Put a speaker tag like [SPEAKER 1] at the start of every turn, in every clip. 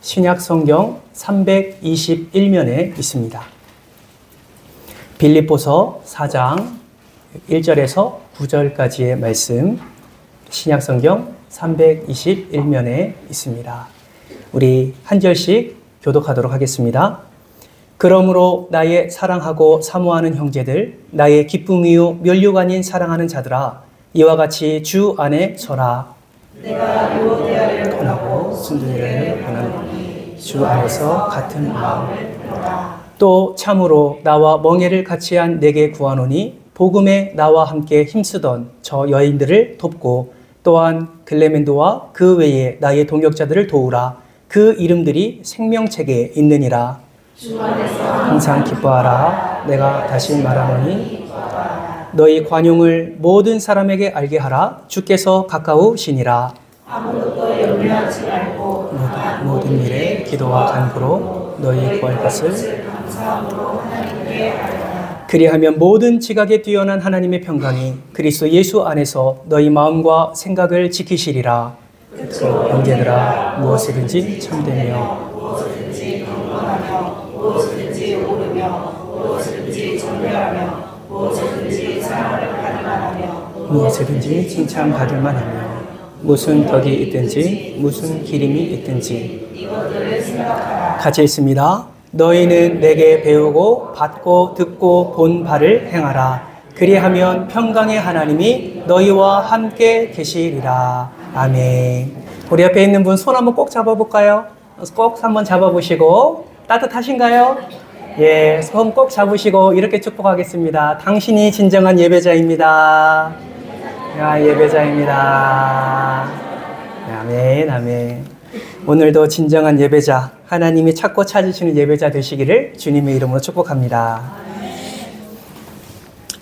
[SPEAKER 1] 신약 성경 321면에 있습니다. 빌립보서 4장 1절에서 9절까지의 말씀, 신약 성경 321면에 있습니다. 우리 한 절씩 교독하도록 하겠습니다. 그러므로 나의 사랑하고 사모하는 형제들, 나의 기쁨이요 면류가 아닌 사랑하는 자들아, 이와 같이 주 안에 서라.
[SPEAKER 2] 내가 유오디아를
[SPEAKER 1] 권하고 순두리를 권하노니 주 안에서 같은 마음을
[SPEAKER 2] 보라.
[SPEAKER 1] 또 참으로 나와 멍에를 같이 한 내게 구하노니 복음에 나와 함께 힘쓰던 저 여인들을 돕고 또한 글레멘도와 그 외에 나의 동역자들을 도우라. 그 이름들이 생명책에 있느니라.
[SPEAKER 2] 주 안에서
[SPEAKER 1] 항상 기뻐하라. 내가 다시 말하노니 너희 관용을 모든 사람에게 알게 하라. 주께서 가까우시니라.
[SPEAKER 2] 아무것도 염려하지 말고
[SPEAKER 1] 모든 일에 기도와 간구로 너희 구할 것을
[SPEAKER 2] 감사함으로 하나님께 알아라.
[SPEAKER 1] 그리하면 모든 지각에 뛰어난 하나님의 평강이 그리스도 예수 안에서 너희 마음과 생각을 지키시리라. 형제들아, 무엇이든지 참되며
[SPEAKER 2] 무엇이든지 경건하며 무엇이든지 옳으며 무엇이든지 정결하며 무엇이든지 사랑을 받을 만하며
[SPEAKER 1] 무엇이든지 칭찬받을 만하며 무슨 덕이 있든지 무슨 기림이 있든지
[SPEAKER 2] 이것들을 생각하라.
[SPEAKER 1] 같이 있습니다. 너희는 내게 배우고 받고 듣고 본 바를 행하라. 그리하면 평강의 하나님이 너희와 함께 계시리라. 아멘. 우리 옆에 있는 분 손 한번 꼭 잡아볼까요? 꼭 한번 잡아보시고 따뜻하신가요? 예, 손 꼭 잡으시고 이렇게 축복하겠습니다. 당신이 진정한 예배자입니다. 야, 예배자입니다. 아멘, 아멘. 오늘도 진정한 예배자, 하나님이 찾고 찾으시는 예배자 되시기를 주님의 이름으로 축복합니다.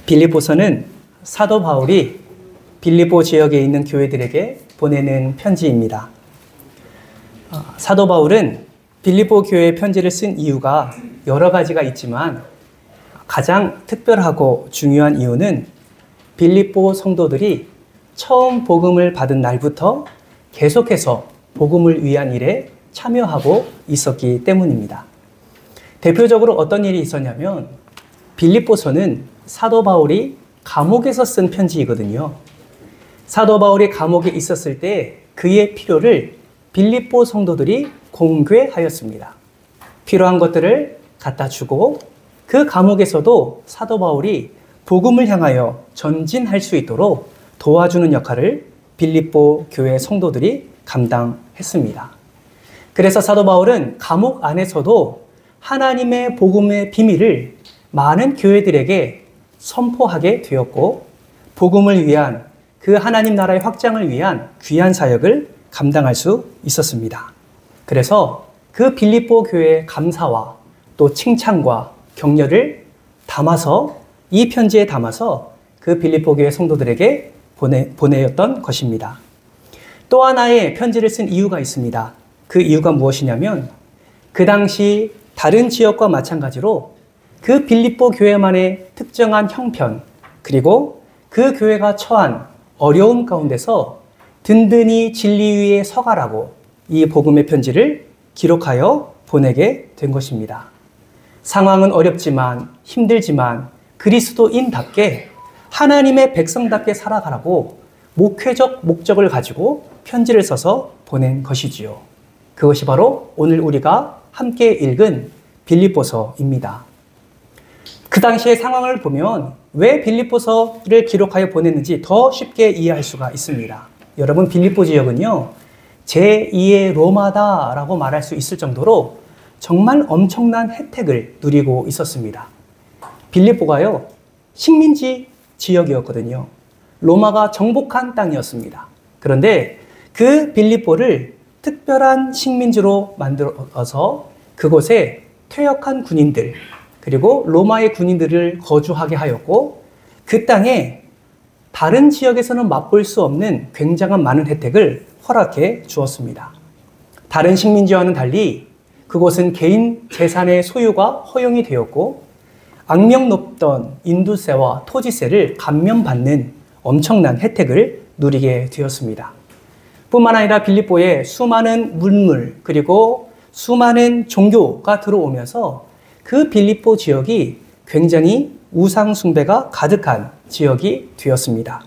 [SPEAKER 1] 빌립보서는 사도 바울이 빌립보 지역에 있는 교회들에게 보내는 편지입니다. 사도 바울은 빌립보 교회에 편지를 쓴 이유가 여러 가지가 있지만 가장 특별하고 중요한 이유는 빌립보 성도들이 처음 복음을 받은 날부터 계속해서 복음을 위한 일에 참여하고 있었기 때문입니다. 대표적으로 어떤 일이 있었냐면 빌립보서는 사도 바울이 감옥에서 쓴 편지이거든요. 사도 바울이 감옥에 있었을 때 그의 필요를 빌립보 성도들이 공개하였습니다. 필요한 것들을 갖다 주고 그 감옥에서도 사도 바울이 복음을 향하여 전진할 수 있도록 도와주는 역할을 빌립보 교회 성도들이 감당했습니다. 그래서 사도 바울은 감옥 안에서도 하나님의 복음의 비밀을 많은 교회들에게 선포하게 되었고 복음을 위한 그 하나님 나라의 확장을 위한 귀한 사역을 감당할 수 있었습니다. 그래서 그 빌립보 교회의 감사와 또 칭찬과 격려를 담아서 이 편지에 담아서 그 빌립보 교회 성도들에게 보내었던 것입니다. 또 하나의 편지를 쓴 이유가 있습니다. 그 이유가 무엇이냐면 그 당시 다른 지역과 마찬가지로 그 빌립보 교회만의 특정한 형편 그리고 그 교회가 처한 어려움 가운데서 든든히 진리 위에 서가라고 이 복음의 편지를 기록하여 보내게 된 것입니다. 상황은 어렵지만 힘들지만 그리스도인답게 하나님의 백성답게 살아가라고 목회적 목적을 가지고 편지를 써서 보낸 것이지요. 그것이 바로 오늘 우리가 함께 읽은 빌립보서입니다. 그 당시의 상황을 보면 왜 빌립보서를 기록하여 보냈는지 더 쉽게 이해할 수가 있습니다. 여러분, 빌립보 지역은요, 제2의 로마다라고 말할 수 있을 정도로 정말 엄청난 혜택을 누리고 있었습니다. 빌립보가요, 식민지 지역이었거든요. 로마가 정복한 땅이었습니다. 그런데 그 빌립보를 특별한 식민지로 만들어서 그곳에 퇴역한 군인들, 그리고 로마의 군인들을 거주하게 하였고 그 땅에 다른 지역에서는 맛볼 수 없는 굉장한 많은 혜택을 허락해 주었습니다. 다른 식민지와는 달리 그곳은 개인 재산의 소유가 허용이 되었고 악명 높던 인두세와 토지세를 감면받는 엄청난 혜택을 누리게 되었습니다. 뿐만 아니라 빌립보에 수많은 문물 그리고 수많은 종교가 들어오면서 그 빌립보 지역이 굉장히 우상 숭배가 가득한 지역이 되었습니다.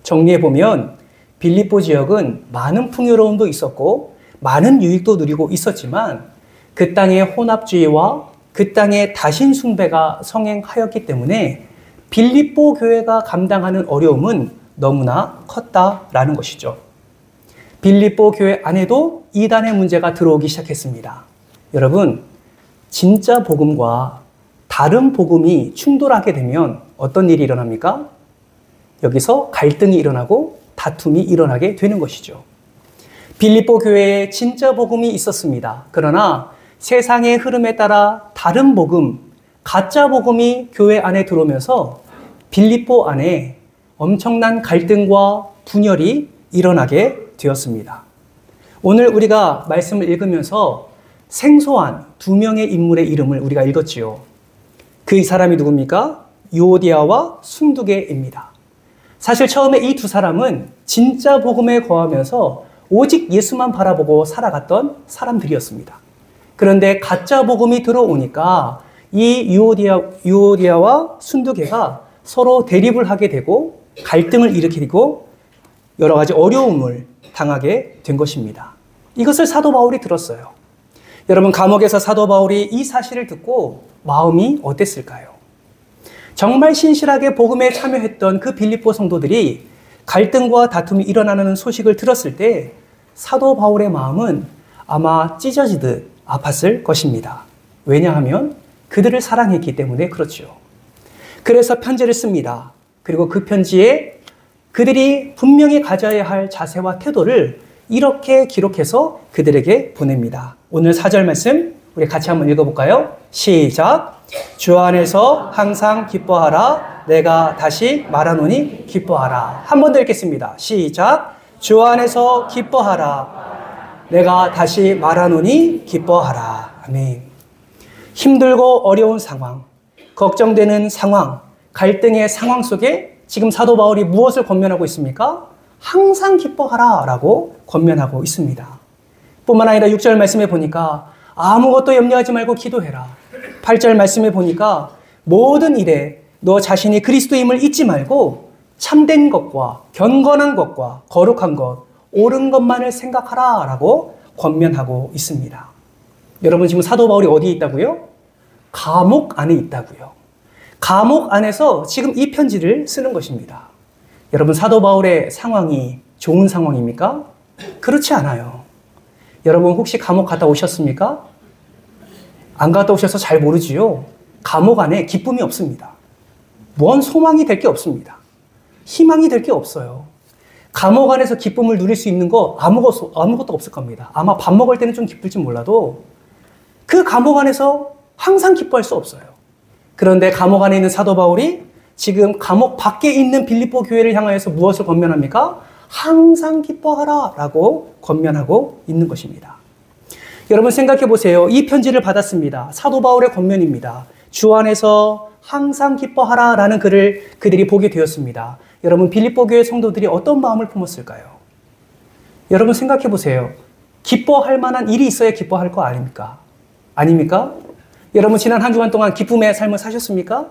[SPEAKER 1] 정리해보면 빌립보 지역은 많은 풍요로움도 있었고 많은 유익도 누리고 있었지만 그 땅의 혼합주의와 그 땅의 다신 숭배가 성행하였기 때문에 빌립보 교회가 감당하는 어려움은 너무나 컸다라는 것이죠. 빌립보 교회 안에도 이단의 문제가 들어오기 시작했습니다. 여러분, 진짜 복음과 다른 복음이 충돌하게 되면 어떤 일이 일어납니까? 여기서 갈등이 일어나고 다툼이 일어나게 되는 것이죠. 빌립보 교회에 진짜 복음이 있었습니다. 그러나 세상의 흐름에 따라 다른 복음, 가짜 복음이 교회 안에 들어오면서 빌립보 안에 엄청난 갈등과 분열이 일어나게 되었습니다. 오늘 우리가 말씀을 읽으면서 생소한 두 명의 인물의 이름을 우리가 읽었지요. 그 사람이 누굽니까? 유오디아와 순두계입니다. 사실 처음에 이 두 사람은 진짜 복음에 거하면서 오직 예수만 바라보고 살아갔던 사람들이었습니다. 그런데 가짜 복음이 들어오니까 이 유오디아와 순두계가 서로 대립을 하게 되고 갈등을 일으키고 여러 가지 어려움을 당하게 된 것입니다. 이것을 사도 바울이 들었어요. 여러분, 감옥에서 사도 바울이 이 사실을 듣고 마음이 어땠을까요? 정말 신실하게 복음에 참여했던 그 빌립보 성도들이 갈등과 다툼이 일어나는 소식을 들었을 때 사도 바울의 마음은 아마 찢어지듯 아팠을 것입니다. 왜냐하면 그들을 사랑했기 때문에 그렇죠. 그래서 편지를 씁니다. 그리고 그 편지에 그들이 분명히 가져야 할 자세와 태도를 이렇게 기록해서 그들에게 보냅니다. 오늘 4절 말씀 우리 같이 한번 읽어볼까요? 시작! 주 안에서 항상 기뻐하라. 내가 다시 말하노니 기뻐하라. 한 번 더 읽겠습니다. 시작! 주 안에서 기뻐하라. 내가 다시 말하노니 기뻐하라. 아멘. 힘들고 어려운 상황, 걱정되는 상황, 갈등의 상황 속에 지금 사도 바울이 무엇을 권면하고 있습니까? 항상 기뻐하라 라고 권면하고 있습니다. 뿐만 아니라 6절 말씀에 보니까 아무것도 염려하지 말고 기도해라. 8절 말씀에 보니까 모든 일에 너 자신이 그리스도임을 잊지 말고 참된 것과 경건한 것과 거룩한 것, 옳은 것만을 생각하라 라고 권면하고 있습니다. 여러분, 지금 사도 바울이 어디에 있다고요? 감옥 안에 있다고요. 감옥 안에서 지금 이 편지를 쓰는 것입니다. 여러분, 사도 바울의 상황이 좋은 상황입니까? 그렇지 않아요. 여러분, 혹시 감옥 갔다 오셨습니까? 안 갔다 오셔서 잘 모르지요. 감옥 안에 기쁨이 없습니다. 뭔 소망이 될 게 없습니다. 희망이 될 게 없어요. 감옥 안에서 기쁨을 누릴 수 있는 거 아무것도 없을 겁니다. 아마 밥 먹을 때는 좀 기쁠지 몰라도 그 감옥 안에서 항상 기뻐할 수 없어요. 그런데 감옥 안에 있는 사도 바울이 지금 감옥 밖에 있는 빌립보 교회를 향하여서 무엇을 권면합니까? 항상 기뻐하라 라고 권면하고 있는 것입니다. 여러분, 생각해 보세요. 이 편지를 받았습니다. 사도 바울의 권면입니다. 주 안에서 항상 기뻐하라 라는 글을 그들이 보게 되었습니다. 여러분, 빌립보 교회 성도들이 어떤 마음을 품었을까요? 여러분, 생각해 보세요. 기뻐할 만한 일이 있어야 기뻐할 거 아닙니까? 아닙니까? 여러분, 지난 한 주간 동안 기쁨의 삶을 사셨습니까?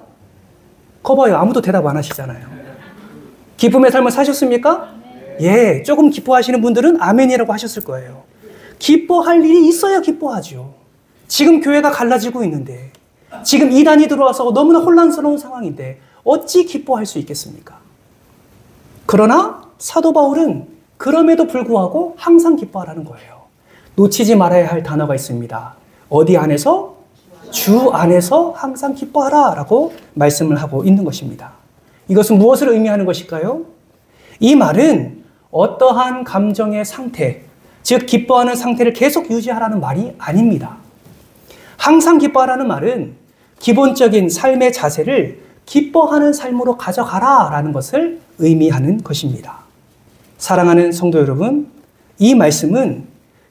[SPEAKER 1] 거봐요. 아무도 대답 안 하시잖아요. 기쁨의 삶을 사셨습니까? 예, 조금 기뻐하시는 분들은 아멘이라고 하셨을 거예요. 기뻐할 일이 있어야 기뻐하죠. 지금 교회가 갈라지고 있는데, 지금 이단이 들어와서 너무나 혼란스러운 상황인데 어찌 기뻐할 수 있겠습니까? 그러나 사도 바울은 그럼에도 불구하고 항상 기뻐하라는 거예요. 놓치지 말아야 할 단어가 있습니다. 어디 안에서? 주 안에서 항상 기뻐하라 라고 말씀을 하고 있는 것입니다. 이것은 무엇을 의미하는 것일까요? 이 말은 어떠한 감정의 상태, 즉 기뻐하는 상태를 계속 유지하라는 말이 아닙니다. 항상 기뻐하라는 말은 기본적인 삶의 자세를 기뻐하는 삶으로 가져가라 라는 것을 의미하는 것입니다. 사랑하는 성도 여러분, 이 말씀은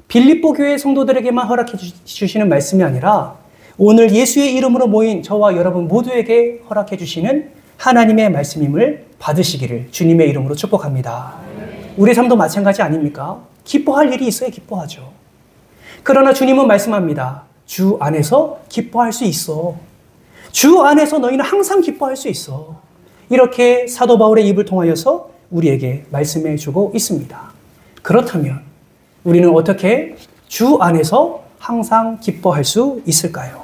[SPEAKER 1] 빌립보 교회 성도들에게만 허락해 주시는 말씀이 아니라 오늘 예수의 이름으로 모인 저와 여러분 모두에게 허락해 주시는 하나님의 말씀임을 받으시기를 주님의 이름으로 축복합니다. 우리 삶도 마찬가지 아닙니까? 기뻐할 일이 있어야 기뻐하죠. 그러나 주님은 말씀합니다. 주 안에서 기뻐할 수 있어. 주 안에서 너희는 항상 기뻐할 수 있어. 이렇게 사도 바울의 입을 통하여서 우리에게 말씀해 주고 있습니다. 그렇다면 우리는 어떻게 주 안에서 항상 기뻐할 수 있을까요?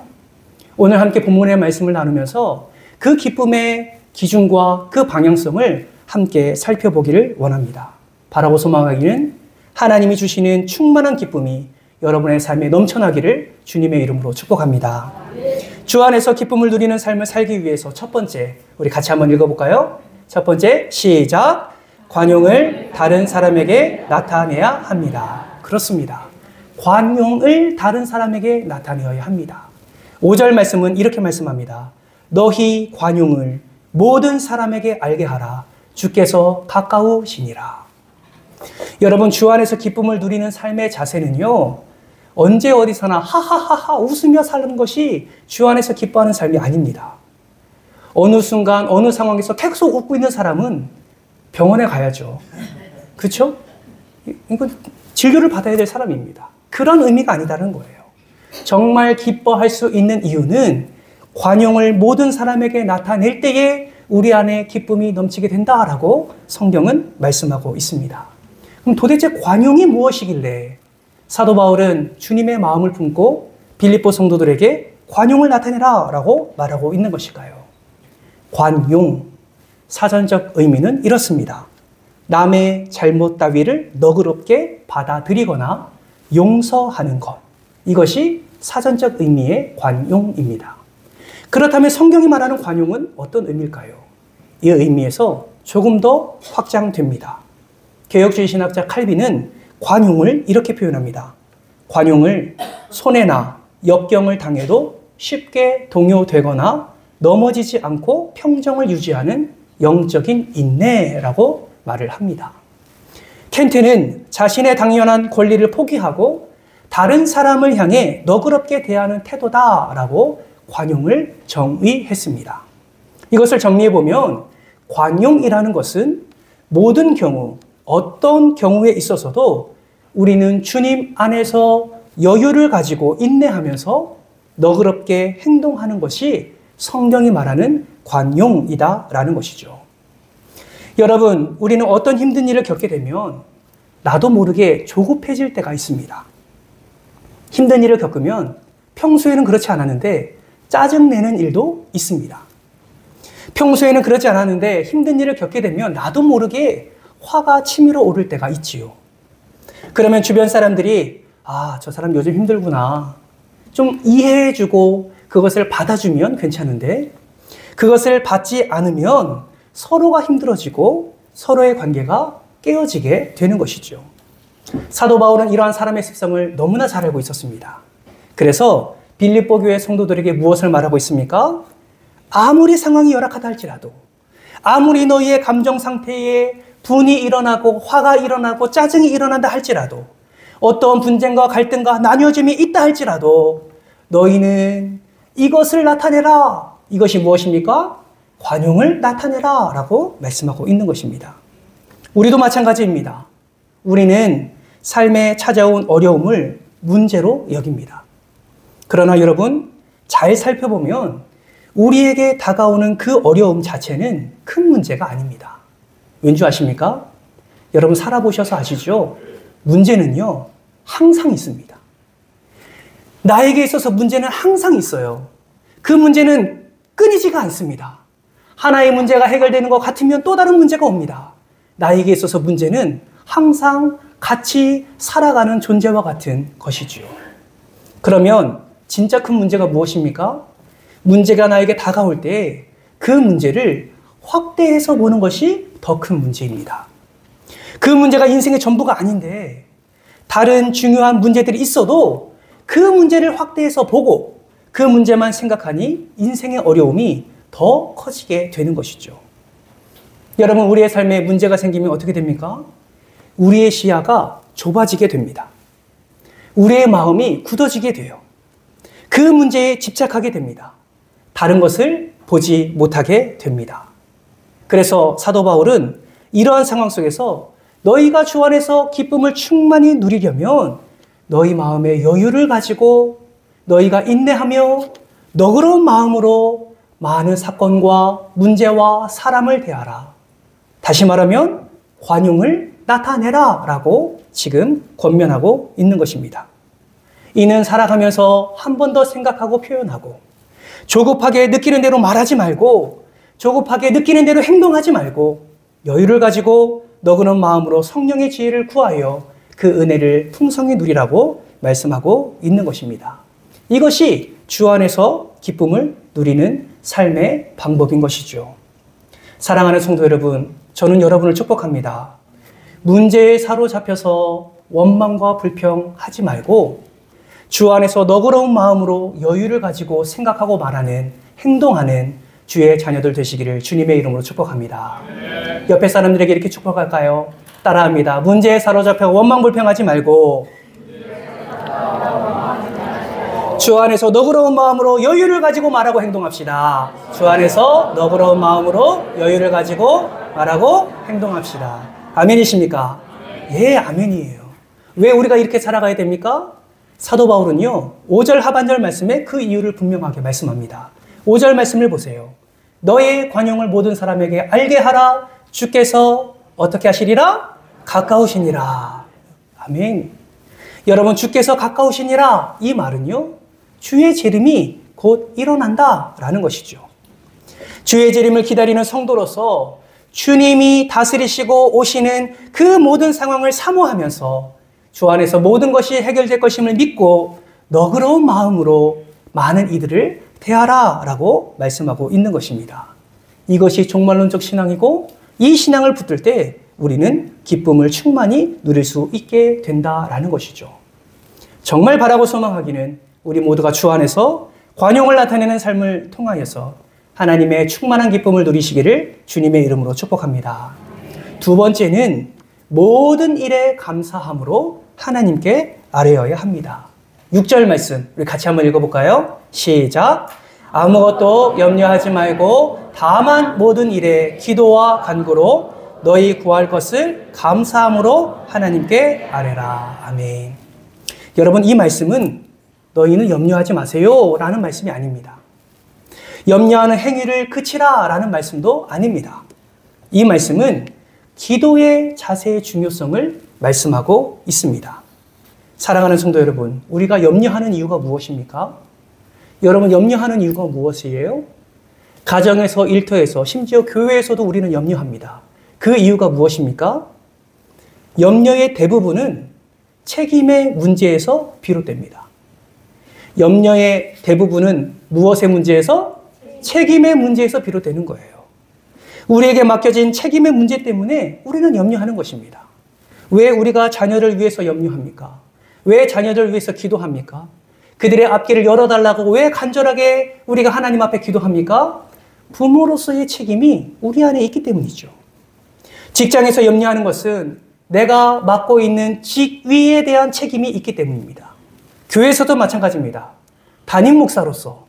[SPEAKER 1] 오늘 함께 본문의 말씀을 나누면서 그 기쁨의 기준과 그 방향성을 함께 살펴보기를 원합니다. 바라고 소망하기는 하나님이 주시는 충만한 기쁨이 여러분의 삶에 넘쳐나기를 주님의 이름으로 축복합니다. 주 안에서 기쁨을 누리는 삶을 살기 위해서 첫 번째, 우리 같이 한번 읽어볼까요? 첫 번째, 시작! 관용을 다른 사람에게 나타내야 합니다. 그렇습니다. 관용을 다른 사람에게 나타내어야 합니다. 5절 말씀은 이렇게 말씀합니다. 너희 관용을 모든 사람에게 알게 하라. 주께서 가까우시니라. 여러분, 주 안에서 기쁨을 누리는 삶의 자세는요, 언제 어디서나 하하하하 웃으며 사는 것이 주 안에서 기뻐하는 삶이 아닙니다. 어느 순간 어느 상황에서 계속 웃고 있는 사람은 병원에 가야죠. 그렇죠? 이건 진료를 받아야 될 사람입니다. 그런 의미가 아니다는 거예요. 정말 기뻐할 수 있는 이유는 관용을 모든 사람에게 나타낼 때에 우리 안에 기쁨이 넘치게 된다라고 성경은 말씀하고 있습니다. 그럼 도대체 관용이 무엇이길래 사도 바울은 주님의 마음을 품고 빌립보 성도들에게 관용을 나타내라 라고 말하고 있는 것일까요? 관용, 사전적 의미는 이렇습니다. 남의 잘못 따위를 너그럽게 받아들이거나 용서하는 것. 이것이 사전적 의미의 관용입니다. 그렇다면 성경이 말하는 관용은 어떤 의미일까요? 이 의미에서 조금 더 확장됩니다. 개혁주의 신학자 칼빈은 관용을 이렇게 표현합니다. 관용을 손해나 역경을 당해도 쉽게 동요되거나 넘어지지 않고 평정을 유지하는 영적인 인내라고 말을 합니다. 켄트는 자신의 당연한 권리를 포기하고 다른 사람을 향해 너그럽게 대하는 태도다라고 관용을 정의했습니다. 이것을 정리해보면 관용이라는 것은 모든 경우, 어떤 경우에 있어서도 우리는 주님 안에서 여유를 가지고 인내하면서 너그럽게 행동하는 것이 성경이 말하는 관용이다라는 것이죠. 여러분, 우리는 어떤 힘든 일을 겪게 되면 나도 모르게 조급해질 때가 있습니다. 힘든 일을 겪으면 평소에는 그렇지 않았는데 짜증내는 일도 있습니다. 평소에는 그렇지 않았는데 힘든 일을 겪게 되면 나도 모르게 화가 치밀어 오를 때가 있지요. 그러면 주변 사람들이 저 사람 요즘 힘들구나. 좀 이해해주고 그것을 받아주면 괜찮은데 그것을 받지 않으면 서로가 힘들어지고 서로의 관계가 깨어지게 되는 것이죠. 사도 바울은 이러한 사람의 습성을 너무나 잘 알고 있었습니다. 그래서 빌립보 교회 성도들에게 무엇을 말하고 있습니까? 아무리 상황이 열악하다 할지라도, 아무리 너희의 감정 상태에 분이 일어나고 화가 일어나고 짜증이 일어난다 할지라도, 어떤 분쟁과 갈등과 나뉘어짐이 있다 할지라도 너희는 이것을 나타내라. 이것이 무엇입니까? 관용을 나타내라 라고 말씀하고 있는 것입니다. 우리도 마찬가지입니다. 우리는 삶에 찾아온 어려움을 문제로 여깁니다. 그러나 여러분, 잘 살펴보면 우리에게 다가오는 그 어려움 자체는 큰 문제가 아닙니다. 왠지 아십니까? 여러분 살아보셔서 아시죠? 문제는요, 항상 있습니다. 나에게 있어서 문제는 항상 있어요. 그 문제는 끊이지가 않습니다. 하나의 문제가 해결되는 것 같으면 또 다른 문제가 옵니다. 나에게 있어서 문제는 항상 같이 살아가는 존재와 같은 것이지요. 그러면 진짜 큰 문제가 무엇입니까? 문제가 나에게 다가올 때 그 문제를 확대해서 보는 것이 더 큰 문제입니다. 그 문제가 인생의 전부가 아닌데 다른 중요한 문제들이 있어도 그 문제를 확대해서 보고 그 문제만 생각하니 인생의 어려움이 더 커지게 되는 것이죠. 여러분, 우리의 삶에 문제가 생기면 어떻게 됩니까? 우리의 시야가 좁아지게 됩니다. 우리의 마음이 굳어지게 돼요. 그 문제에 집착하게 됩니다. 다른 것을 보지 못하게 됩니다. 그래서 사도 바울은 이러한 상황 속에서 너희가 주 안에서 기쁨을 충만히 누리려면 너희 마음에 여유를 가지고 너희가 인내하며 너그러운 마음으로 많은 사건과 문제와 사람을 대하라. 다시 말하면 관용을 나타내라 라고 지금 권면하고 있는 것입니다. 이는 살아가면서 한 번 더 생각하고 표현하고 조급하게 느끼는 대로 말하지 말고 조급하게 느끼는 대로 행동하지 말고 여유를 가지고 너그러운 마음으로 성령의 지혜를 구하여 그 은혜를 풍성히 누리라고 말씀하고 있는 것입니다. 이것이 주 안에서 기쁨을 누리는 삶의 방법인 것이죠. 사랑하는 성도 여러분, 저는 여러분을 축복합니다. 문제에 사로잡혀서 원망과 불평하지 말고 주 안에서 너그러운 마음으로 여유를 가지고 생각하고 말하는, 행동하는 주의 자녀들 되시기를 주님의 이름으로 축복합니다. 옆에 사람들에게 이렇게 축복할까요? 따라합니다. 문제에 사로잡혀 원망불평하지 말고 주 안에서 너그러운 마음으로 여유를 가지고 말하고 행동합시다. 주 안에서 너그러운 마음으로 여유를 가지고 말하고 행동합시다. 아멘이십니까? 예, 아멘이에요. 왜 우리가 이렇게 살아가야 됩니까? 사도 바울은요, 5절 하반절 말씀에 그 이유를 분명하게 말씀합니다. 5절 말씀을 보세요. 너의 관용을 모든 사람에게 알게 하라. 주께서 어떻게 하시리라? 가까우시니라. 아멘. 여러분, 주께서 가까우시니라. 이 말은요, 주의 재림이 곧 일어난다 라는 것이죠. 주의 재림을 기다리는 성도로서 주님이 다스리시고 오시는 그 모든 상황을 사모하면서 주 안에서 모든 것이 해결될 것임을 믿고 너그러운 마음으로 많은 이들을 대하라 라고 말씀하고 있는 것입니다. 이것이 종말론적 신앙이고 이 신앙을 붙들 때 우리는 기쁨을 충만히 누릴 수 있게 된다라는 것이죠. 정말 바라고 소망하기는 우리 모두가 주 안에서 관용을 나타내는 삶을 통하여서 하나님의 충만한 기쁨을 누리시기를 주님의 이름으로 축복합니다. 두 번째는 모든 일에 감사함으로 하나님께 아뢰어야 합니다. 6절 말씀 우리 같이 한번 읽어볼까요? 시작. 아무것도 염려하지 말고 다만 모든 일에 기도와 간구로 너희 구할 것을 감사함으로 하나님께 아뢰라. 아멘. 여러분, 이 말씀은 너희는 염려하지 마세요 라는 말씀이 아닙니다. 염려하는 행위를 그치라 라는 말씀도 아닙니다. 이 말씀은 기도의 자세의 중요성을 말씀하고 있습니다. 사랑하는 성도 여러분, 우리가 염려하는 이유가 무엇입니까? 여러분, 염려하는 이유가 무엇이에요? 가정에서, 일터에서, 심지어 교회에서도 우리는 염려합니다. 그 이유가 무엇입니까? 염려의 대부분은 책임의 문제에서 비롯됩니다. 염려의 대부분은 무엇의 문제에서? 책임의 문제에서 비롯되는 거예요. 우리에게 맡겨진 책임의 문제 때문에 우리는 염려하는 것입니다. 왜 우리가 자녀를 위해서 염려합니까? 왜 자녀를 위해서 기도합니까? 그들의 앞길을 열어달라고 왜 간절하게 우리가 하나님 앞에 기도합니까? 부모로서의 책임이 우리 안에 있기 때문이죠. 직장에서 염려하는 것은 내가 맡고 있는 직위에 대한 책임이 있기 때문입니다. 교회에서도 마찬가지입니다. 담임 목사로서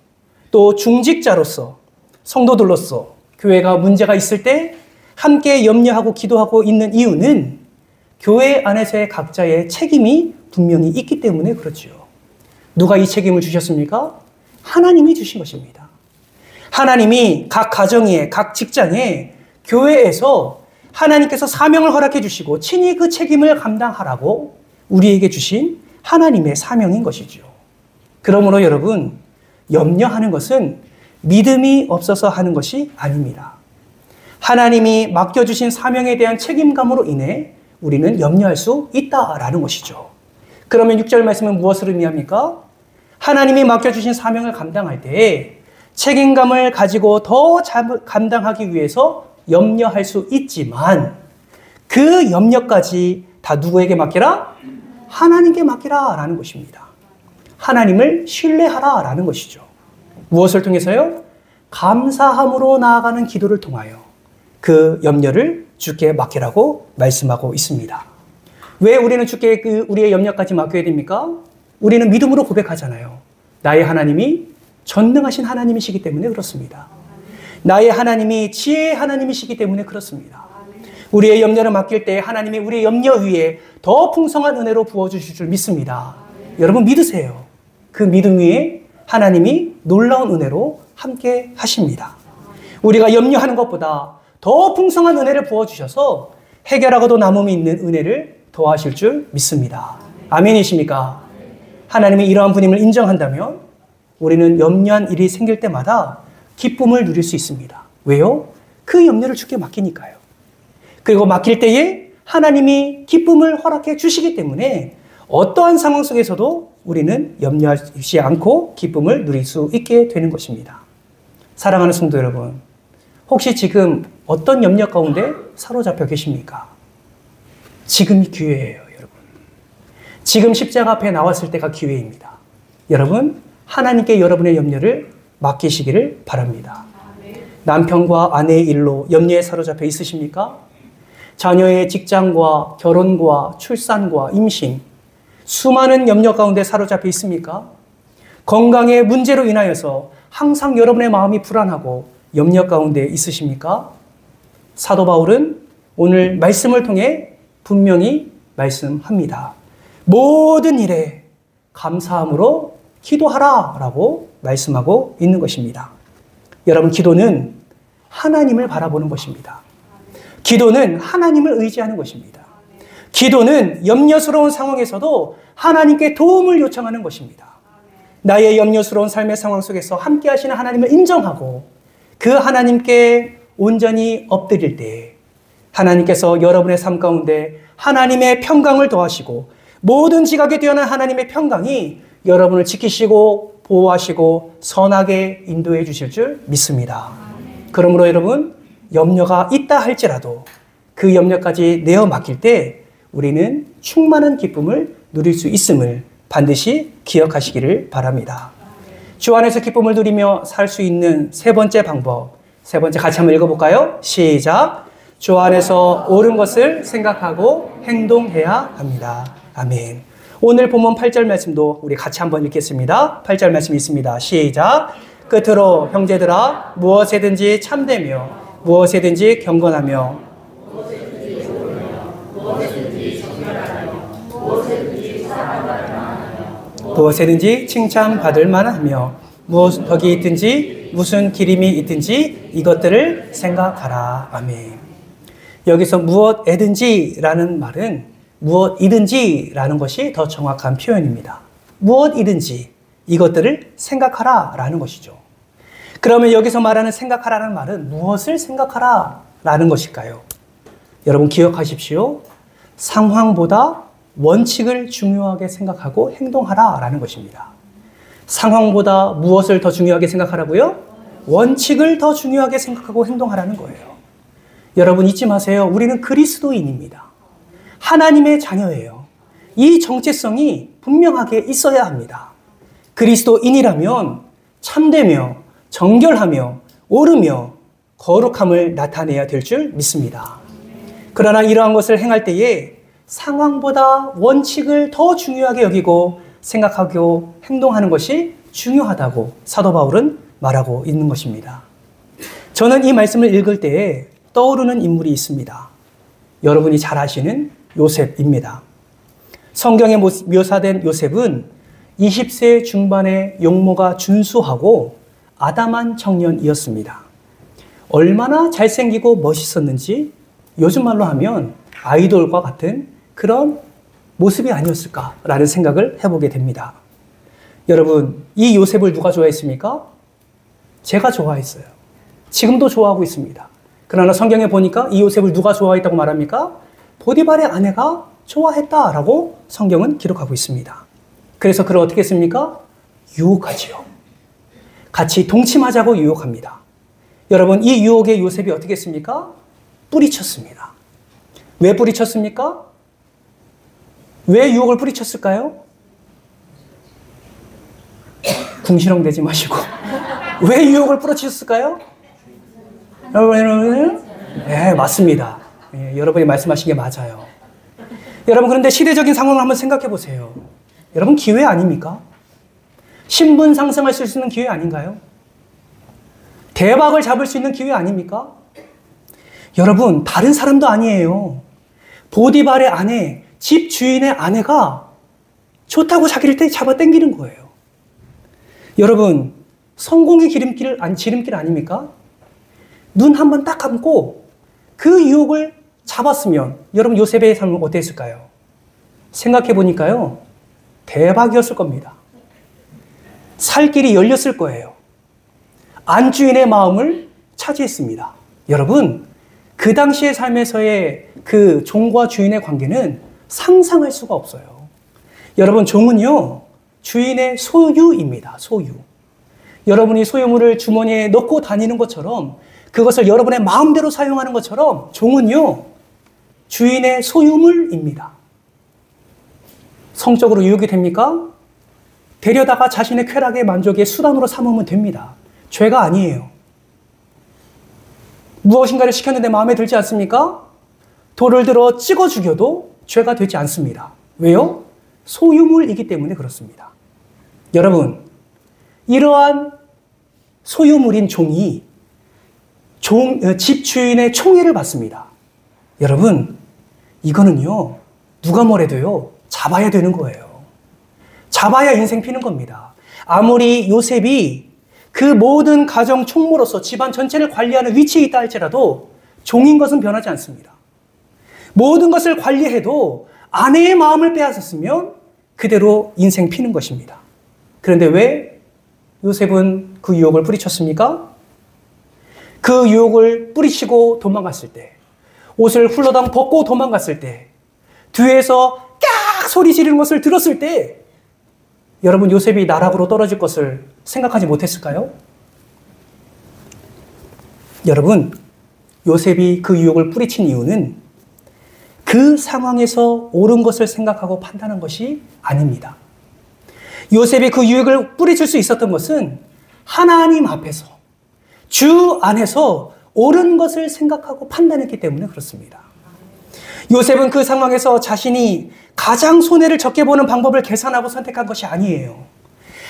[SPEAKER 1] 또 중직자로서 성도들로서 교회가 문제가 있을 때 함께 염려하고 기도하고 있는 이유는 교회 안에서의 각자의 책임이 분명히 있기 때문에 그렇죠. 누가 이 책임을 주셨습니까? 하나님이 주신 것입니다. 하나님이 각 가정에, 각 직장에, 교회에서 하나님께서 사명을 허락해 주시고 친히 그 책임을 감당하라고 우리에게 주신 하나님의 사명인 것이죠. 그러므로 여러분, 염려하는 것은 믿음이 없어서 하는 것이 아닙니다. 하나님이 맡겨주신 사명에 대한 책임감으로 인해 우리는 염려할 수 있다라는 것이죠. 그러면 6절 말씀은 무엇을 의미합니까? 하나님이 맡겨주신 사명을 감당할 때 책임감을 가지고 더 감당하기 위해서 염려할 수 있지만 그 염려까지 다 누구에게 맡기라? 하나님께 맡기라 라는 것입니다. 하나님을 신뢰하라 라는 것이죠. 무엇을 통해서요? 감사함으로 나아가는 기도를 통하여 그 염려를 주께 맡기라고 말씀하고 있습니다. 왜 우리는 주께 우리의 염려까지 맡겨야 됩니까? 우리는 믿음으로 고백하잖아요. 나의 하나님이 전능하신 하나님이시기 때문에 그렇습니다. 나의 하나님이 지혜의 하나님이시기 때문에 그렇습니다. 우리의 염려를 맡길 때 하나님이 우리의 염려 위에 더 풍성한 은혜로 부어주실 줄 믿습니다. 여러분 믿으세요. 그 믿음 위에 하나님이 놀라운 은혜로 함께 하십니다. 우리가 염려하는 것보다 더 풍성한 은혜를 부어주셔서 해결하고도 남음이 있는 은혜를 더하실 줄 믿습니다. 아멘이십니까? 하나님이 이러한 분임을 인정한다면 우리는 염려한 일이 생길 때마다 기쁨을 누릴 수 있습니다. 왜요? 그 염려를 주께 맡기니까요. 그리고 맡길 때에 하나님이 기쁨을 허락해 주시기 때문에 어떠한 상황 속에서도 우리는 염려하지 않고 기쁨을 누릴 수 있게 되는 것입니다. 사랑하는 성도 여러분, 혹시 지금 어떤 염려 가운데 사로잡혀 계십니까? 지금이 기회예요, 여러분. 지금 십자가 앞에 나왔을 때가 기회입니다. 여러분, 하나님께 여러분의 염려를 맡기시기를 바랍니다. 남편과 아내의 일로 염려에 사로잡혀 있으십니까? 자녀의 직장과 결혼과 출산과 임신, 수많은 염려 가운데 사로잡혀 있습니까? 건강의 문제로 인하여서 항상 여러분의 마음이 불안하고 염려 가운데 있으십니까? 사도 바울은 오늘 말씀을 통해 분명히 말씀합니다. 모든 일에 감사함으로 기도하라 라고 말씀하고 있는 것입니다. 여러분, 기도는 하나님을 바라보는 것입니다. 기도는 하나님을 의지하는 것입니다. 기도는 염려스러운 상황에서도 하나님께 도움을 요청하는 것입니다. 나의 염려스러운 삶의 상황 속에서 함께 하시는 하나님을 인정하고 그 하나님께 온전히 엎드릴 때 하나님께서 여러분의 삶 가운데 하나님의 평강을 더하시고 모든 지각에 뛰어난 하나님의 평강이 여러분을 지키시고 보호하시고 선하게 인도해 주실 줄 믿습니다. 그러므로 여러분, 염려가 있다 할지라도 그 염려까지 내어 맡길 때 우리는 충만한 기쁨을 누릴 수 있음을 반드시 기억하시기를 바랍니다. 주 안에서 기쁨을 누리며 살 수 있는 세 번째 방법, 세 번째 같이 한번 읽어볼까요? 시작! 주 안에서 옳은 것을 생각하고 행동해야 합니다. 아멘. 오늘 본문 8절 말씀도 우리 같이 한번 읽겠습니다. 8절 말씀 있습니다. 시작! 끝으로 형제들아, 무엇에든지 참되며 무엇에든지 경건하며 무엇에든지 칭찬받을 만하며 무엇 덕이 있든지 무슨 기림이 있든지 이것들을 생각하라. 아멘. 여기서 무엇에든지라는 말은 무엇이든지라는 것이 더 정확한 표현입니다. 무엇이든지 이것들을 생각하라 라는 것이죠. 그러면 여기서 말하는 생각하라는 말은 무엇을 생각하라 라는 것일까요? 여러분 기억하십시오. 상황보다 원칙을 중요하게 생각하고 행동하라 라는 것입니다. 상황보다 무엇을 더 중요하게 생각하라고요? 원칙을 더 중요하게 생각하고 행동하라는 거예요. 여러분 잊지 마세요. 우리는 그리스도인입니다. 하나님의 자녀예요. 이 정체성이 분명하게 있어야 합니다. 그리스도인이라면 참되며 정결하며 옳으며 거룩함을 나타내야 될 줄 믿습니다. 그러나 이러한 것을 행할 때에 상황보다 원칙을 더 중요하게 여기고 생각하고 행동하는 것이 중요하다고 사도 바울은 말하고 있는 것입니다. 저는 이 말씀을 읽을 때에 떠오르는 인물이 있습니다. 여러분이 잘 아시는 요셉입니다. 성경에 묘사된 요셉은 20세 중반의 용모가 준수하고 아담한 청년이었습니다. 얼마나 잘생기고 멋있었는지 요즘 말로 하면 아이돌과 같은 그런 모습이 아니었을까라는 생각을 해보게 됩니다. 여러분, 이 요셉을 누가 좋아했습니까? 제가 좋아했어요. 지금도 좋아하고 있습니다. 그러나 성경에 보니까 이 요셉을 누가 좋아했다고 말합니까? 보디발의 아내가 좋아했다라고 성경은 기록하고 있습니다. 그래서 그를 어떻게 했습니까? 유혹하지요. 같이 동침하자고 유혹합니다. 여러분, 이 유혹에 요셉이 어떻게 했습니까? 뿌리쳤습니다. 왜 뿌리쳤습니까? 왜 유혹을 뿌리쳤을까요? 궁시렁대지 마시고. 왜 유혹을 뿌리쳤을까요? 네, 맞습니다. 네, 여러분이 말씀하신 게 맞아요. 여러분, 그런데 시대적인 상황을 한번 생각해 보세요. 여러분, 기회 아닙니까? 신분 상승할 수 있는 기회 아닌가요? 대박을 잡을 수 있는 기회 아닙니까? 여러분, 다른 사람도 아니에요. 보디발의 아내, 집 주인의 아내가 좋다고 자기를 잡아 당기는 거예요. 여러분, 성공의 지름길 아닙니까? 눈 한 번 딱 감고 그 유혹을 잡았으면 여러분 요셉의 삶은 어땠을까요? 생각해 보니까요, 대박이었을 겁니다. 살 길이 열렸을 거예요. 안주인의 마음을 차지했습니다. 여러분, 그 당시의 삶에서의 그 종과 주인의 관계는 상상할 수가 없어요. 여러분, 종은요, 주인의 소유입니다. 소유. 여러분이 소유물을 주머니에 넣고 다니는 것처럼, 그것을 여러분의 마음대로 사용하는 것처럼 종은요, 주인의 소유물입니다. 성적으로 유혹이 됩니까? 데려다가 자신의 쾌락의 만족의 수단으로 삼으면 됩니다. 죄가 아니에요. 무엇인가를 시켰는데 마음에 들지 않습니까? 돌을 들어 찍어 죽여도 죄가 되지 않습니다. 왜요? 소유물이기 때문에 그렇습니다. 여러분, 이러한 소유물인 종이 집주인의 총애를 받습니다. 여러분, 이거는요, 누가 뭐래도요, 잡아야 되는 거예요. 잡아야 인생 피는 겁니다. 아무리 요셉이 그 모든 가정 총무로서 집안 전체를 관리하는 위치에 있다 할지라도 종인 것은 변하지 않습니다. 모든 것을 관리해도 아내의 마음을 빼앗았으면 그대로 인생 피는 것입니다. 그런데 왜 요셉은 그 유혹을 뿌리쳤습니까? 그 유혹을 뿌리치고 도망갔을 때, 옷을 훌러덩 벗고 도망갔을 때, 뒤에서 깍 소리 지르는 것을 들었을 때, 여러분, 요셉이 나락으로 떨어질 것을 생각하지 못했을까요? 여러분, 요셉이 그 유혹을 뿌리친 이유는 그 상황에서 옳은 것을 생각하고 판단한 것이 아닙니다. 요셉이 그 유혹을 뿌리칠 수 있었던 것은 하나님 앞에서, 주 안에서 옳은 것을 생각하고 판단했기 때문에 그렇습니다. 요셉은 그 상황에서 자신이 가장 손해를 적게 보는 방법을 계산하고 선택한 것이 아니에요.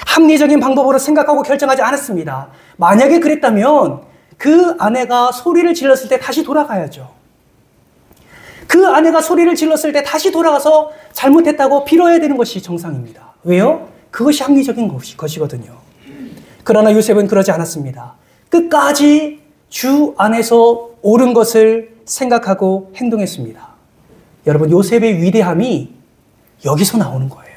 [SPEAKER 1] 합리적인 방법으로 생각하고 결정하지 않았습니다. 만약에 그랬다면 그 아내가 소리를 질렀을 때 다시 돌아가야죠. 그 아내가 소리를 질렀을 때 다시 돌아가서 잘못했다고 빌어야 되는 것이 정상입니다. 왜요? 그것이 합리적인 것이거든요. 그러나 요셉은 그러지 않았습니다. 끝까지 주 안에서 옳은 것을 생각하고 행동했습니다. 여러분, 요셉의 위대함이 여기서 나오는 거예요.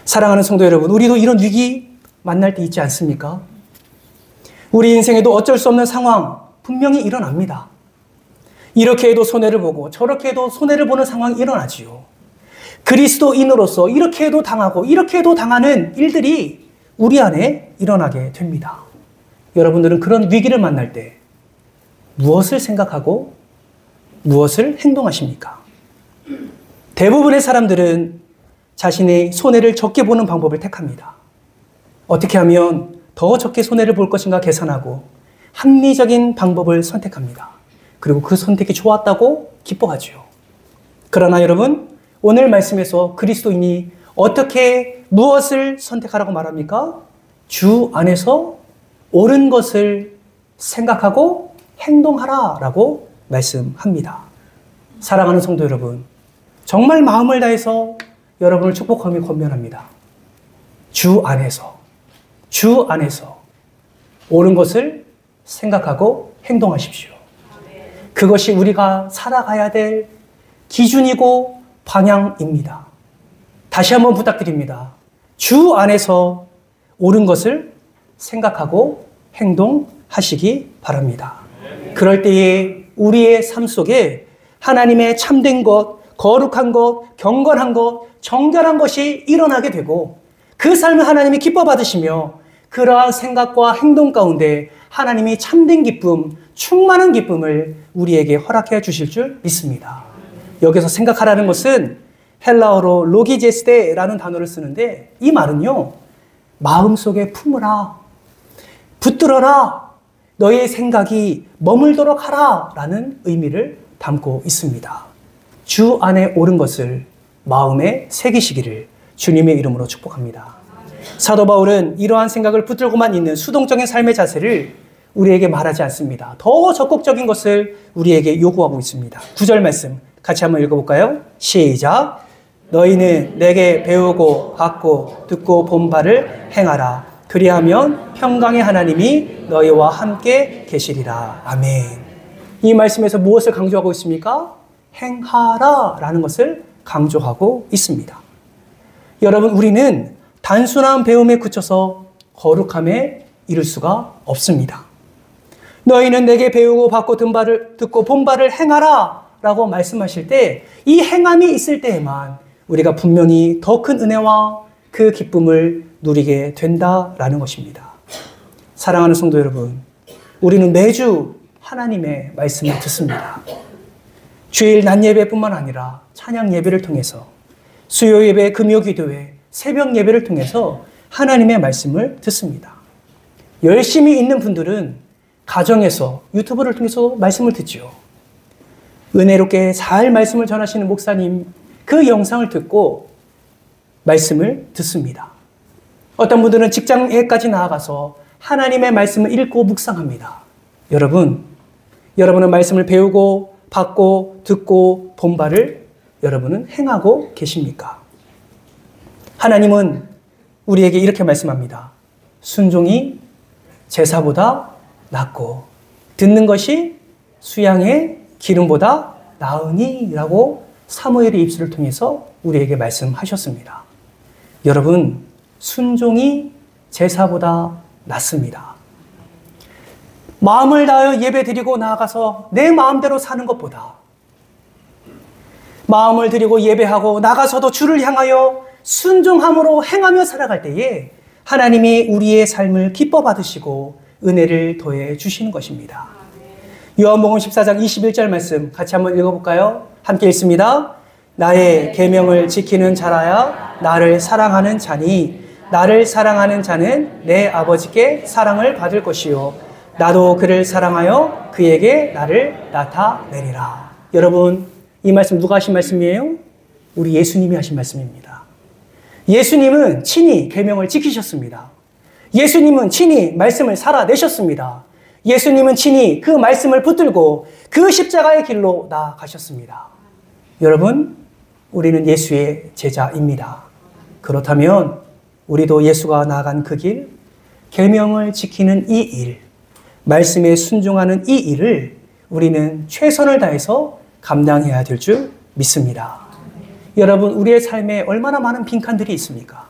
[SPEAKER 1] 사랑하는 성도 여러분, 우리도 이런 위기 만날 때 있지 않습니까? 우리 인생에도 어쩔 수 없는 상황 분명히 일어납니다. 이렇게 해도 손해를 보고 저렇게 해도 손해를 보는 상황이 일어나지요. 그리스도인으로서 이렇게 해도 당하고 이렇게 해도 당하는 일들이 우리 안에 일어나게 됩니다. 여러분들은 그런 위기를 만날 때 무엇을 생각하고 무엇을 행동하십니까? 대부분의 사람들은 자신의 손해를 적게 보는 방법을 택합니다. 어떻게 하면 더 적게 손해를 볼 것인가 계산하고 합리적인 방법을 선택합니다. 그리고 그 선택이 좋았다고 기뻐하죠. 그러나 여러분, 오늘 말씀에서 그리스도인이 어떻게 무엇을 선택하라고 말합니까? 주 안에서 옳은 것을 생각하고 행동하라라고 말씀합니다. 사랑하는 성도 여러분, 정말 마음을 다해서 여러분을 축복하며 권면합니다. 주 안에서 옳은 것을 생각하고 행동하십시오. 그것이 우리가 살아가야 될 기준이고 방향입니다. 다시 한번 부탁드립니다. 주 안에서 옳은 것을 생각하고 행동하시기 바랍니다. 그럴 때에 우리의 삶 속에 하나님의 참된 것, 거룩한 것, 경건한 것, 정결한 것이 일어나게 되고 그 삶을 하나님이 기뻐 받으시며 그러한 생각과 행동 가운데 하나님이 참된 기쁨, 충만한 기쁨을 우리에게 허락해 주실 줄 믿습니다. 여기서 생각하라는 것은 헬라어로 로기제스테라는 단어를 쓰는데 이 말은요, 마음속에 품으라, 붙들어라, 너의 생각이 머물도록 하라 라는 의미를 담고 있습니다. 주 안에 옳은 것을 마음에 새기시기를 주님의 이름으로 축복합니다. 사도 바울은 이러한 생각을 붙들고만 있는 수동적인 삶의 자세를 우리에게 말하지 않습니다. 더 적극적인 것을 우리에게 요구하고 있습니다. 9절 말씀 같이 한번 읽어볼까요? 시작. 너희는 내게 배우고 받고 듣고 본 바를 행하라. 그리하면 평강의 하나님이 너희와 함께 계시리라. 아멘. 이 말씀에서 무엇을 강조하고 있습니까? 행하라 라는 것을 강조하고 있습니다. 여러분, 우리는 단순한 배움에 그쳐서 거룩함에 이를 수가 없습니다. 너희는 내게 배우고 받고 듣고 본 바를 행하라 라고 말씀하실 때 이 행함이 있을 때에만 우리가 분명히 더 큰 은혜와 그 기쁨을 누리게 된다라는 것입니다. 사랑하는 성도 여러분, 우리는 매주 하나님의 말씀을 듣습니다. 주일 낮 예배뿐만 아니라 찬양 예배를 통해서 수요 예배, 금요 기도회, 새벽 예배를 통해서 하나님의 말씀을 듣습니다. 열심히 있는 분들은 가정에서 유튜브를 통해서 말씀을 듣죠. 은혜롭게 잘 말씀을 전하시는 목사님 그 영상을 듣고 말씀을 듣습니다. 어떤 분들은 직장에까지 나아가서 하나님의 말씀을 읽고 묵상합니다. 여러분은 말씀을 배우고 받고 듣고 본 바를 여러분은 행하고 계십니까? 하나님은 우리에게 이렇게 말씀합니다. 순종이 제사보다 낫고 듣는 것이 수양의 기름보다 나으니 라고 사무엘의 입술을 통해서 우리에게 말씀하셨습니다. 여러분, 순종이 제사보다 낫습니다. 마음을 다하여 예배드리고 나아가서 내 마음대로 사는 것보다 마음을 드리고 예배하고 나가서도 주를 향하여 순종함으로 행하며 살아갈 때에 하나님이 우리의 삶을 기뻐 받으시고 은혜를 더해 주시는 것입니다. 요한복음 14장 21절 말씀 같이 한번 읽어볼까요? 함께 읽습니다. 나의 계명을 지키는 자라야 나를 사랑하는 자니 나를 사랑하는 자는 내 아버지께 사랑을 받을 것이요 나도 그를 사랑하여 그에게 나를 나타내리라. 여러분, 이 말씀 누가 하신 말씀이에요? 우리 예수님이 하신 말씀입니다. 예수님은 친히 계명을 지키셨습니다. 예수님은 친히 말씀을 살아내셨습니다. 예수님은 친히 그 말씀을 붙들고 그 십자가의 길로 나아가셨습니다. 여러분, 우리는 예수의 제자입니다. 그렇다면 우리도 예수가 나아간 그 길, 계명을 지키는 이 일, 말씀에 순종하는 이 일을 우리는 최선을 다해서 감당해야 될 줄 믿습니다. 여러분, 우리의 삶에 얼마나 많은 빈칸들이 있습니까?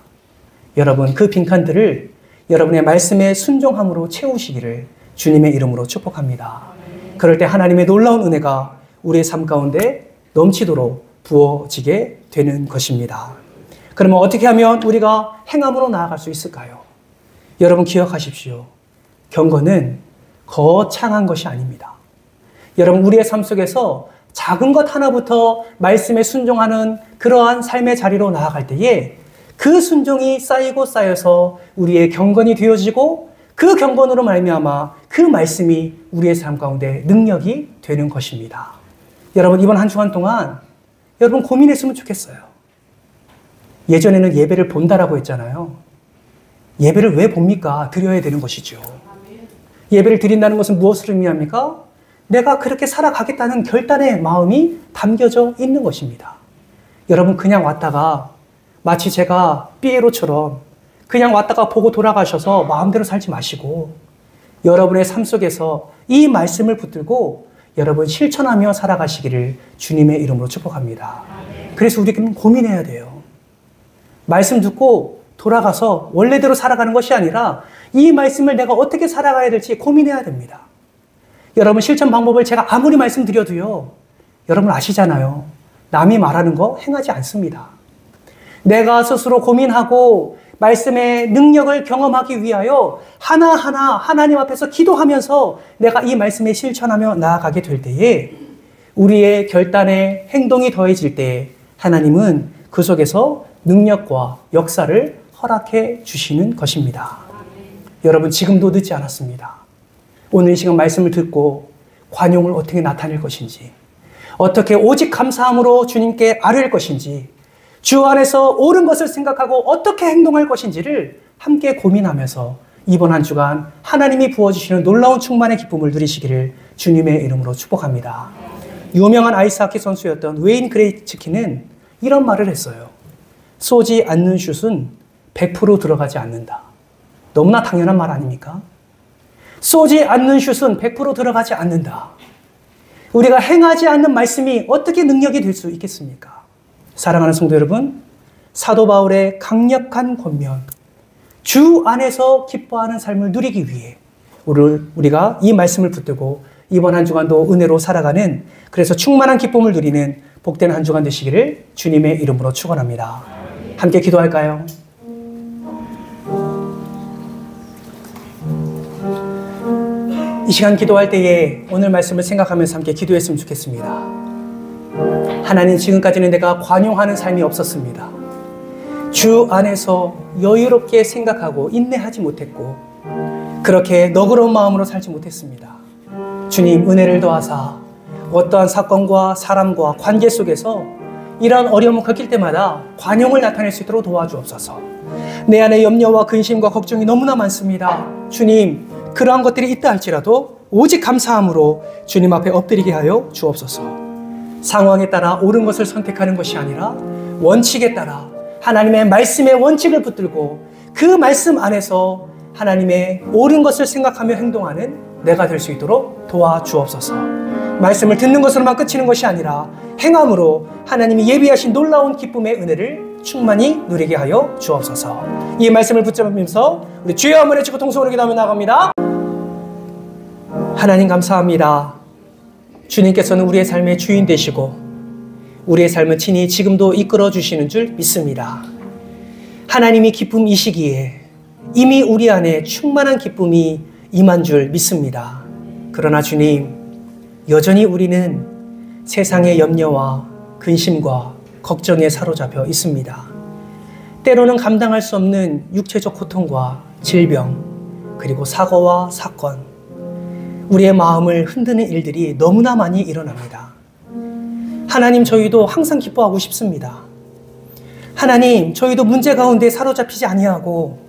[SPEAKER 1] 여러분, 그 빈칸들을 여러분의 말씀에 순종함으로 채우시기를 주님의 이름으로 축복합니다. 그럴 때 하나님의 놀라운 은혜가 우리의 삶 가운데 넘치도록 부어지게 되는 것입니다. 그러면 어떻게 하면 우리가 행함으로 나아갈 수 있을까요? 여러분 기억하십시오. 경건은 거창한 것이 아닙니다. 여러분, 우리의 삶 속에서 작은 것 하나부터 말씀에 순종하는 그러한 삶의 자리로 나아갈 때에 그 순종이 쌓이고 쌓여서 우리의 경건이 되어지고 그 경건으로 말미암아 그 말씀이 우리의 삶 가운데 능력이 되는 것입니다. 여러분, 이번 한 주간 동안 여러분 고민했으면 좋겠어요. 예전에는 예배를 본다라고 했잖아요. 예배를 왜 봅니까? 드려야 되는 것이죠. 예배를 드린다는 것은 무엇을 의미합니까? 내가 그렇게 살아가겠다는 결단의 마음이 담겨져 있는 것입니다. 여러분, 그냥 왔다가 마치 제가 피에로처럼 그냥 왔다가 보고 돌아가셔서 마음대로 살지 마시고 여러분의 삶 속에서 이 말씀을 붙들고 여러분 실천하며 살아가시기를 주님의 이름으로 축복합니다. 그래서 우리는 고민해야 돼요. 말씀 듣고 돌아가서 원래대로 살아가는 것이 아니라 이 말씀을 내가 어떻게 살아가야 될지 고민해야 됩니다. 여러분, 실천 방법을 제가 아무리 말씀드려도요, 여러분 아시잖아요. 남이 말하는 거 행하지 않습니다. 내가 스스로 고민하고 말씀의 능력을 경험하기 위하여 하나하나 하나님 앞에서 기도하면서 내가 이 말씀에 실천하며 나아가게 될 때에 우리의 결단의 행동이 더해질 때 하나님은 그 속에서 능력과 역사를 허락해 주시는 것입니다. 여러분, 지금도 늦지 않았습니다. 오늘 이 시간 말씀을 듣고 관용을 어떻게 나타낼 것인지, 어떻게 오직 감사함으로 주님께 아뢰을 것인지, 주 안에서 옳은 것을 생각하고 어떻게 행동할 것인지를 함께 고민하면서 이번 한 주간 하나님이 부어주시는 놀라운 충만의 기쁨을 누리시기를 주님의 이름으로 축복합니다. 유명한 아이스하키 선수였던 웨인 그레이츠키는 이런 말을 했어요. 쏘지 않는 슛은 100% 들어가지 않는다. 너무나 당연한 말 아닙니까? 쏘지 않는 슛은 100% 들어가지 않는다. 우리가 행하지 않는 말씀이 어떻게 능력이 될 수 있겠습니까? 사랑하는 성도 여러분, 사도 바울의 강력한 권면, 주 안에서 기뻐하는 삶을 누리기 위해 우리가 이 말씀을 붙들고 이번 한 주간도 은혜로 살아가는, 그래서 충만한 기쁨을 누리는 복된 한 주간 되시기를 주님의 이름으로 축원합니다. 함께 기도할까요? 이 시간 기도할 때에 오늘 말씀을 생각하면서 함께 기도했으면 좋겠습니다. 하나님, 지금까지는 내가 관용하는 삶이 없었습니다. 주 안에서 여유롭게 생각하고 인내하지 못했고 그렇게 너그러운 마음으로 살지 못했습니다. 주님, 은혜를 더하사 어떠한 사건과 사람과 관계 속에서 이러한 어려움을 겪을 때마다 관용을 나타낼 수 있도록 도와주옵소서. 내 안에 염려와 근심과 걱정이 너무나 많습니다. 주님, 그러한 것들이 있다 할지라도 오직 감사함으로 주님 앞에 엎드리게 하여 주옵소서. 상황에 따라 옳은 것을 선택하는 것이 아니라 원칙에 따라 하나님의 말씀의 원칙을 붙들고 그 말씀 안에서 하나님의 옳은 것을 생각하며 행동하는 내가 될 수 있도록 도와주옵소서. 말씀을 듣는 것으로만 그치는 것이 아니라 행함으로 하나님이 예비하신 놀라운 기쁨의 은혜를 충만히 누리게 하여 주옵소서. 이 말씀을 붙잡으면서 우리 주여 한번 외치고 통성으로 기도하며 나갑니다. 하나님, 감사합니다. 주님께서는 우리의 삶의 주인 되시고 우리의 삶은 친히 지금도 이끌어 주시는 줄 믿습니다. 하나님이 기쁨이시기에 이미 우리 안에 충만한 기쁨이 임한 줄 믿습니다. 그러나 주님, 여전히 우리는 세상의 염려와 근심과 걱정에 사로잡혀 있습니다. 때로는 감당할 수 없는 육체적 고통과 질병, 그리고 사고와 사건, 우리의 마음을 흔드는 일들이 너무나 많이 일어납니다. 하나님, 저희도 항상 기뻐하고 싶습니다. 하나님, 저희도 문제 가운데 사로잡히지 아니하고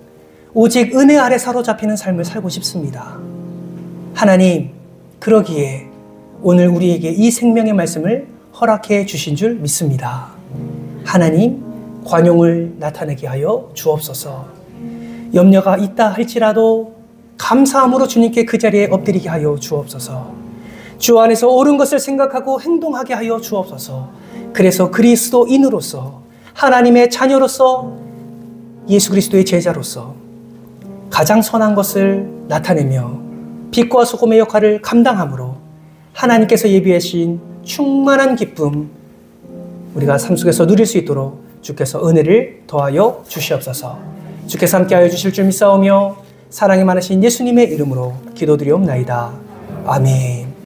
[SPEAKER 1] 오직 은혜 아래 사로잡히는 삶을 살고 싶습니다. 하나님, 그러기에 오늘 우리에게 이 생명의 말씀을 허락해 주신 줄 믿습니다. 하나님, 관용을 나타내게 하여 주옵소서. 염려가 있다 할지라도 감사함으로 주님께 그 자리에 엎드리게 하여 주옵소서. 주 안에서 옳은 것을 생각하고 행동하게 하여 주옵소서. 그래서 그리스도인으로서, 하나님의 자녀로서, 예수 그리스도의 제자로서 가장 선한 것을 나타내며 빛과 소금의 역할을 감당함으로 하나님께서 예비하신 충만한 기쁨 우리가 삶 속에서 누릴 수 있도록 주께서 은혜를 더하여 주시옵소서. 주께서 함께하여 주실 줄 믿사오며 사랑이 많으신 예수님의 이름으로 기도드리옵나이다. 아멘.